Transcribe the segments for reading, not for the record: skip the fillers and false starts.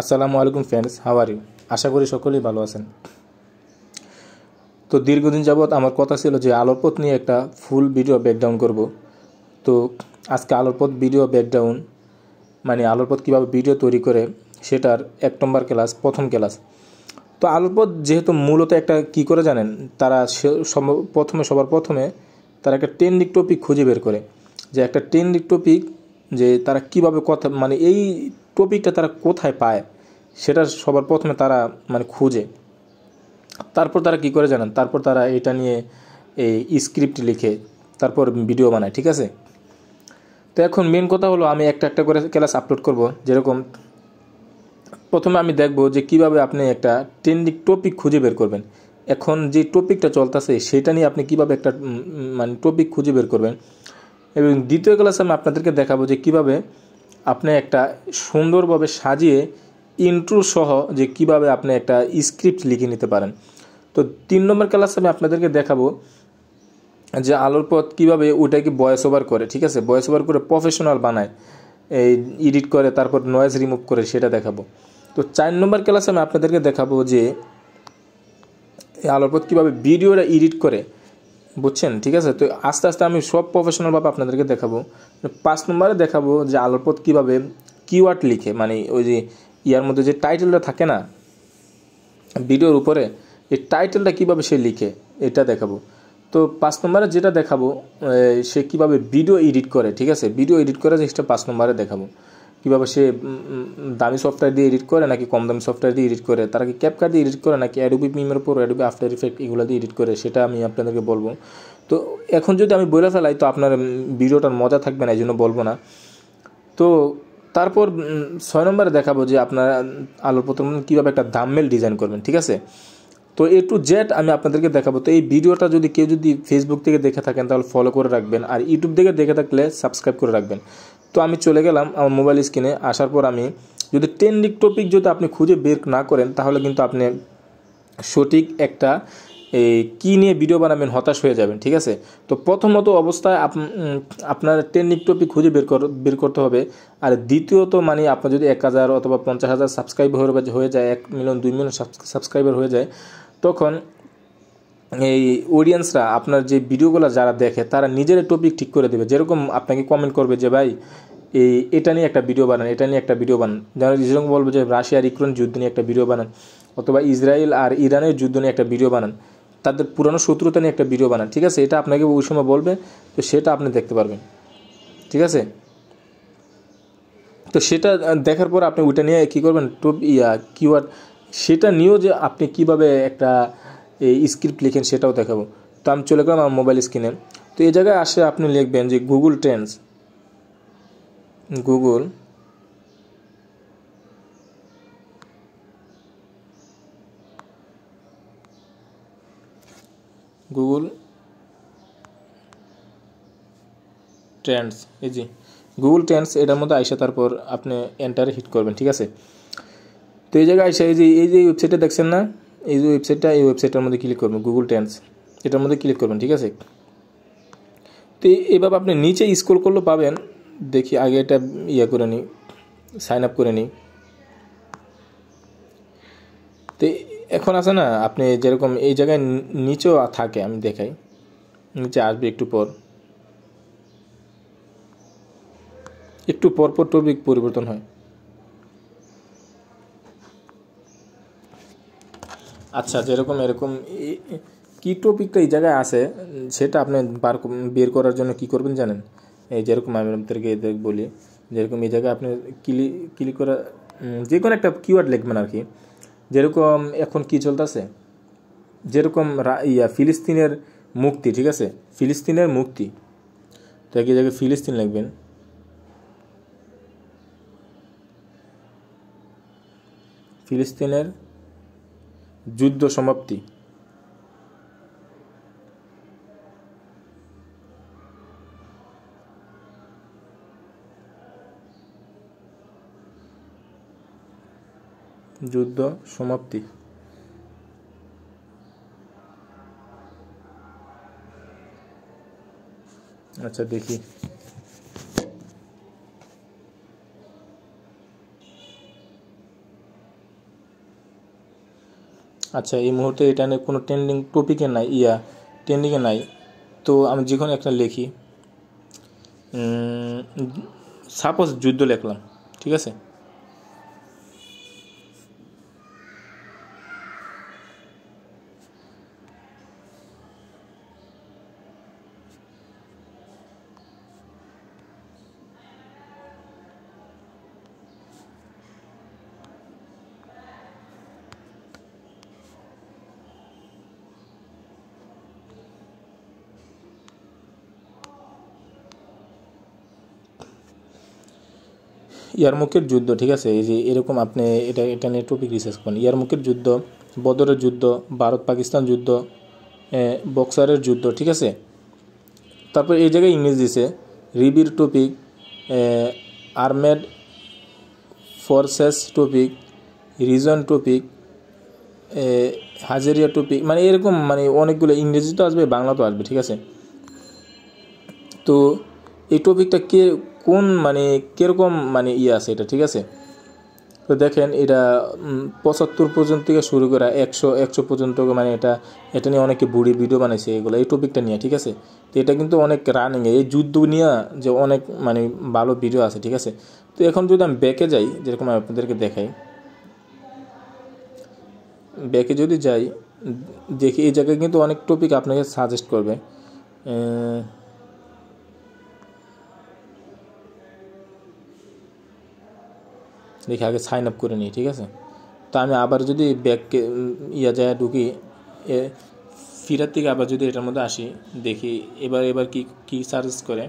আসসালামু আলাইকুম friends, how are you? আশা করি সকলেই ভালো আছেন। তো দীর্ঘদিন যাবৎ আমার কথা ছিল যে আলোর পথ নিয়ে একটা ফুল ভিডিও ব্রেকডাউন করব। তো আজকে আলোর পথ ভিডিও ব্রেকডাউন মানে আলোর পথ কীভাবে ভিডিও তৈরি করে সেটার 1 নম্বর ক্লাস, প্রথম ক্লাস। তো আলোর পথ যেহেতু মূলত একটা কী করে জানেন, তারা সবার প্রথমে তারা একটা ট্রেন্ডিং টপিক খুঁজে বের করে, যে একটা ট্রেন্ডিং টপিক যে তারা কিভাবে কথা মানে এই টপিকটা তারা কোথায় পায় সেটা সবার প্রথমে তারা মানে খুঁজে। তারপর তারা কী করে জানেন, তারপর তারা এটা নিয়ে এই স্ক্রিপ্ট লিখে তারপর ভিডিও বানায়, ঠিক আছে। তো এখন মেন কথা হলো আমি একটা একটা করে ক্লাস আপলোড করব। যেরকম প্রথমে আমি দেখব যে কিভাবে আপনি একটা ট্রেন্ডিং টপিক খুঁজে বের করবেন। এখন যে টপিকটা চলতেছে সেটা নিয়ে আপনি কিভাবে একটা মানে টপিক খুঁজে বের করবেন। এবং দ্বিতীয় ক্লাসে আমি আপনাদেরকে দেখাবো যে কিভাবে আপনি একটা সুন্দরভাবে সাজিয়ে ইন্ট্রো সহ যে কিভাবে আপনি একটা স্ক্রিপ্ট লিখে নিতে পারেন। তো 3 নম্বর ক্লাসে আমি আপনাদেরকে দেখাবো যে আলোর পথ কীভাবে ওইটাকে ভয়েস ওভার করে, ঠিক আছে, ভয়েস ওভার করে প্রফেশনাল বানায়, এই এডিট করে তারপর নয়েজ রিমুভ করে সেটা দেখাবো। তো 4 নম্বর ক্লাসে আমি আপনাদেরকে দেখাবো যে আলোর পথ কীভাবে ভিডিওটা এডিট করে, বুঝছেন, ঠিক আছে। তো আস্তে আস্তে আমি সব প্রফেশনালভাবে আপনাদেরকে দেখাবো। 5 নম্বরে দেখাবো যে আলোর পথ কীভাবে কিওয়ার্ড লিখে, মানে ওই যে ইয়ার মধ্যে যে টাইটেলটা থাকে না ভিডিওর উপরে, এই টাইটেলটা কীভাবে সে লিখে এটা দেখাবো। তো 5 নম্বরে যেটা দেখাবো সে কীভাবে ভিডিও এডিট করে, ঠিক আছে, ভিডিও এডিট করে সেটা 5 নম্বরে দেখাবো। কীভাবে সে দামি সফটওয়্যার দিয়ে এডিট করে নাকি কম দামি সফটওয়্যার দিয়ে এডিট করে, তারা কি ক্যাপকাট দিয়ে এডিট করে নাকি Adobe Premiere Pro, Adobe after effect এগুলো দিয়ে এডিট করে, সেটা আমি আপনাদেরকে বলবো। তো এখন যদি আমি বলে ফেলাই তো আপনার ভিডিওটার মজা থাকবে না, এই জন্য বলবো না। তো তারপর 6 নম্বরে দেখাবো যে আপনার আলোর প্রথম কীভাবে একটা থাম্বনেল ডিজাইন করবেন, ঠিক আছে। তো A to Z আমি আপনাদেরকে দেখাবো। তো এই ভিডিওটা যদি কেউ যদি ফেসবুক থেকে দেখে থাকেন তাহলে ফলো করে রাখবেন, আর ইউটিউব থেকে দেখে থাকলে সাবস্ক্রাইব করে রাখবেন। তো আমি চলে গেলাম আমার মোবাইল স্ক্রিনে। আসার পর আমি যদি ট্রেন্ডিং টপিক যদি আপনি খুঁজে বের না করেন তাহলে কিন্তু আপনি সঠিক একটা কী নিয়ে ভিডিও বানাবেন হতাশ হয়ে যাবেন, ঠিক আছে। তো প্রথমত অবস্থায় আপনার ট্রেন্ডিং টপিক খুঁজে বের করতে হবে। আর দ্বিতীয়ত মানে আপনার যদি 1000 অথবা 50,000 সাবস্ক্রাইবার হয়ে যায়, 1 মিলিয়ন 2 মিলিয়ন সাবস্ক্রাইবার হয়ে যায়, তখন এই অডিয়েন্সরা আপনার যে ভিডিওগুলো যারা দেখে তারা নিজের টপিক ঠিক করে দেবে। যেরকম আপনাকে কমেন্ট করবে যে ভাই এটা নিয়ে একটা ভিডিও বানান, এটা নিয়ে একটা ভিডিও বানান। যেরকম বলবো যে রাশিয়া আর ইউক্রেন যুদ্ধ নিয়ে একটা ভিডিও বানান, অথবা ইসরায়েল আর ইরানের যুদ্ধ নিয়ে একটা ভিডিও বানান, তাদের পুরনো শত্রুতা নিয়ে একটা ভিডিও বানান, ঠিক আছে। এটা আপনাকে ওই সময় বলবে, তো সেটা আপনি দেখতে পারবেন, ঠিক আছে। তো সেটা দেখার পর আপনি ওইটা নিয়ে কী করবেন, কিওয়ার্ড সেটা নিয়েও যে আপনি কীভাবে একটা স্ক্রিপ্ট লিখেন সেটাও দেখাবো। তো আমি চলে গেলাম আমার মোবাইল স্ক্রিনে। তো এই জায়গায় আসে আপনি লিখবেন যে গুগল ট্রেন্ডস, গুগল ট্রেন্ডস, এই যে গুগল ট্রেন্ডস, এটার মধ্যে আইসা তারপর আপনি এন্টারে হিট করবেন, ঠিক আছে। তো এই জায়গায় আইসা এই যে ওয়েবসাইটটা দেখছেন না, এই যে ওয়েবসাইটটা, এই ওয়েবসাইটটার মধ্যে ক্লিক করবেন, গুগল ট্রেন্ডস এটার মধ্যে ক্লিক করবেন, ঠিক আছে। তো এইভাবে আপনি নিচে স্ক্রল করলেও পাবেন। দেখি আগে এটা করে নিই, সাইন আপ করে নিই। তো এখন আছে না, আপনি যেরকম এই জায়গায় নিচেও থাকে, আমি দেখাই, নিচে আসবে একটু পর পর টপিক পরিবর্তন হয়। আচ্ছা, যেরকম এরকম কি টপিকটা এই জায়গায় আছে সেটা আপনি বের করার জন্য কি করবেন জানেন, এই যেরকম আমি আপনাদেরকে বলি, যেরকম এই জায়গায় আপনি ক্লিক করা যে কোনো একটা কিওয়ার্ড লিখবেন আর কি। যেরকম এখন কি চলতেছে, যেরকম ফিলিস্তিনের মুক্তি, ঠিক আছে, ফিলিস্তিনের মুক্তি। তো একই জায়গায় ফিলিস্তিন লিখবেন, ফিলিস্তিনের যুদ্ধ সমাপ্তি, যুদ্ধ সমাপ্তি। আচ্ছা দেখি, আচ্ছা, এই মুহূর্তে এটা নিয়ে কোনো ট্রেন্ডিং টপিকে নাই, ট্রেন্ডিংয়ে নাই। তো আমি যে কোনো একটা লিখি, সাপোজ যুদ্ধ লিখলাম, ঠিক আছে। ইয়ারমুকের যুদ্ধ, ঠিক আছে। এই যে এরকম আপনি এটা নিয়ে টপিক রিসার্চ করেন, ইয়ারমুকের যুদ্ধ, বদরের যুদ্ধ, ভারত পাকিস্তান যুদ্ধ, বক্সারের যুদ্ধ, ঠিক আছে। তারপর এই জায়গায় ইংলিশ দিছে, রিবির topic, armed forces topic, reason topic, হাজারিয়া টপিক, মানে এরকম মানে অনেকগুলো ইংরেজি তো আসবে, বাংলা তো আসবে, ঠিক আছে। তো এই টপিকটা কোন মানে কীরকম মানে আছে এটা, ঠিক আছে। তো দেখেন এটা 75 পর্যন্ত থেকে শুরু করে 100 পর্যন্ত, মানে এটা নিয়ে অনেকে বুড়ি ভিডিও বানাইছে এগুলো, এই টপিকটা নিয়ে, ঠিক আছে। তো এটা কিন্তু অনেক রানিং, এই যুদ্ধ নিয়ে যে অনেক মানে ভালো ভিডিও আছে, ঠিক আছে। তো এখন যদি আমি ব্যাকে যাই, যেরকম আমি আপনাদেরকে দেখাই, ব্যাকে যদি যাই, দেখি এই জায়গায় কিন্তু অনেক টপিক আপনাকে সাজেস্ট করবে। দেখি আগে সাইন আপ করে নিই, ঠিক আছে। তো আমি আবার যদি ব্যাককে যায় ঢুকি, ফিরার থেকে আবার যদি এটার মধ্যে আসি, দেখি এবার কি সাজেস্ট করে।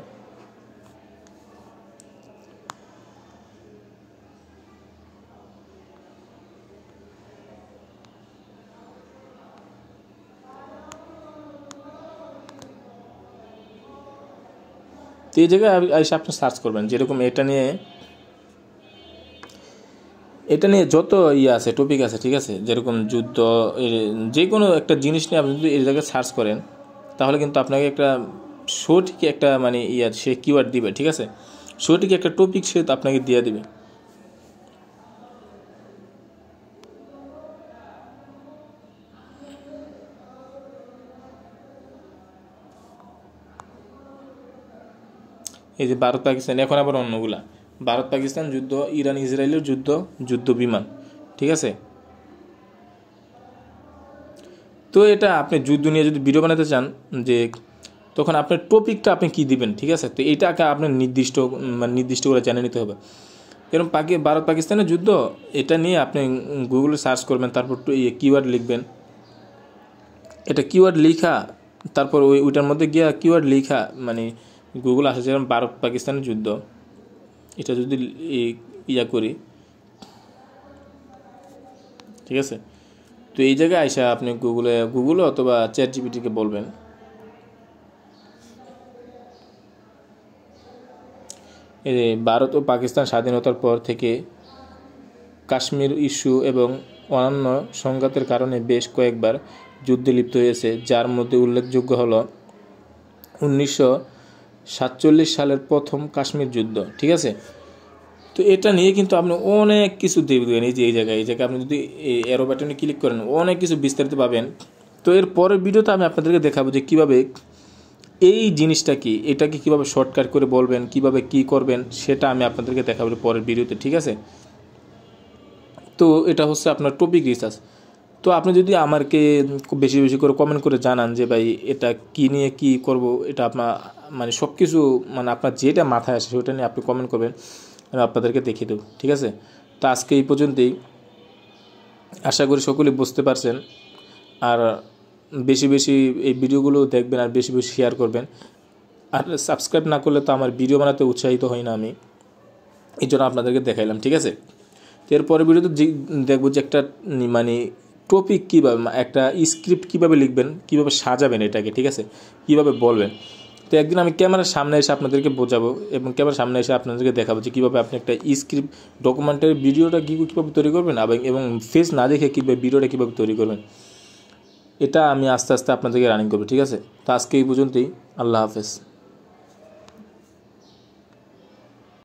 তো এই জায়গায় এসে আপনি সার্চ করবেন, যেরকম এটা নিয়ে যত আছে টপিক আছে, ঠিক আছে। যেরকম যুদ্ধ, যে কোনো একটা জিনিস নিয়ে আপনি যদি এই জায়গায় সার্চ করেন, তাহলে কিন্তু আপনাকে একটা সঠিক একটা মানে সে কিওয়ার্ড দিবে, ঠিক আছে। সঠিক একটা টপিক সে আপনাকে দিয়ে দিবে। এই যে ভারত পাকিস্তান, এখন আবার অন্যগুলা, ভারত পাকিস্তান যুদ্ধ, ইরান ইসরায়েলের যুদ্ধ, যুদ্ধ বিমান, ঠিক আছে। তো এটা আপনি যুদ্ধ নিয়ে যদি ভিডিও বানাতে চান, যে তখন আপনার টপিকটা আপনি কি দিবেন, ঠিক আছে। তো এইটাকে আপনার নির্দিষ্ট করে জেনে নিতে হবে। এরকম ভারত পাকিস্তানের যুদ্ধ, এটা নিয়ে আপনি গুগলে সার্চ করবেন, তারপর কিওয়ার্ড লিখবেন। এটা কিওয়ার্ড লিখা, তারপর ওইটার মধ্যে গিয়া কিওয়ার্ড লিখা, মানে গুগল আসে, যেরকম ভারত পাকিস্তানের যুদ্ধ, এটা যদি করি, ঠিক আছে। তো এই জায়গায় আইসা আপনি গুগলে অথবা চ্যাটজিপিটিকে বলবেন, ভারত ও পাকিস্তান স্বাধীনতার পর থেকে কাশ্মীর ইস্যু এবং অন্যান্য সংঘাতের কারণে বেশ কয়েকবার যুদ্ধে লিপ্ত হয়েছে, যার মধ্যে উল্লেখযোগ্য হল 1947 সালের প্রথম কাশ্মীর যুদ্ধ, ঠিক আছে। তো এটা নিয়ে কিন্তু আপনি অনেক কিছু দেখবেন। এই যে এই জায়গায় আপনি যদি অ্যারো বাটনে ক্লিক করেন, অনেক কিছু বিস্তারিত পাবেন। তো এর পরের ভিডিওতে আমি আপনাদেরকে দেখাবো যে কীভাবে এই জিনিসটা কি, এটাকে কীভাবে শর্টকাট করে বলবেন, কিভাবে কি করবেন, সেটা আমি আপনাদেরকে দেখাবো পরের ভিডিওতে, ঠিক আছে। তো এটা হচ্ছে আপনার টপিক রিসার্চ। তো আপনি যদি আমাকে বেশি বেশি করে কমেন্ট করে জানান যে ভাই এটা কি নিয়ে কি করব, এটা আপনার মানে সব কিছু মানে আপনার যেটা মাথায় আসে সেটা নিয়ে আপনি কমেন্ট করবেন, আমি আপনাদেরকে দেখিয়ে দেবো, ঠিক আছে। তো আজকে এই পর্যন্তই, আশা করি সকলে বুঝতে পারছেন। আর বেশি বেশি এই ভিডিওগুলো দেখবেন, আর বেশি বেশি শেয়ার করবেন। আর সাবস্ক্রাইব না করলে তো আমার ভিডিও বানাতে উৎসাহিত হই না আমি, এই জন্য আপনাদেরকে দেখাইলাম, ঠিক আছে। তো এরপরে ভিডিওতে দেখবো যে একটা মানে টপিক কীভাবে, একটা স্ক্রিপ্ট কীভাবে লিখবেন, কীভাবে সাজাবেন এটাকে, ঠিক আছে, কীভাবে বলবেন। তো একদিন আমি ক্যামেরার সামনে এসে আপনাদেরকে বোঝাবো, এবং ক্যামেরার সামনে এসে আপনাদেরকে দেখাবো যে কীভাবে আপনি একটা স্ক্রিপ্ট ডকুমেন্টারি ভিডিওটা কীভাবে তৈরি করবেন, এবং ফেস না দেখে কীভাবে ভিডিওটা কীভাবে তৈরি করবেন, এটা আমি আস্তে আস্তে আপনাদেরকে রানিং করবো, ঠিক আছে। তো আজকে এই পর্যন্তই, আল্লাহ হাফেজ।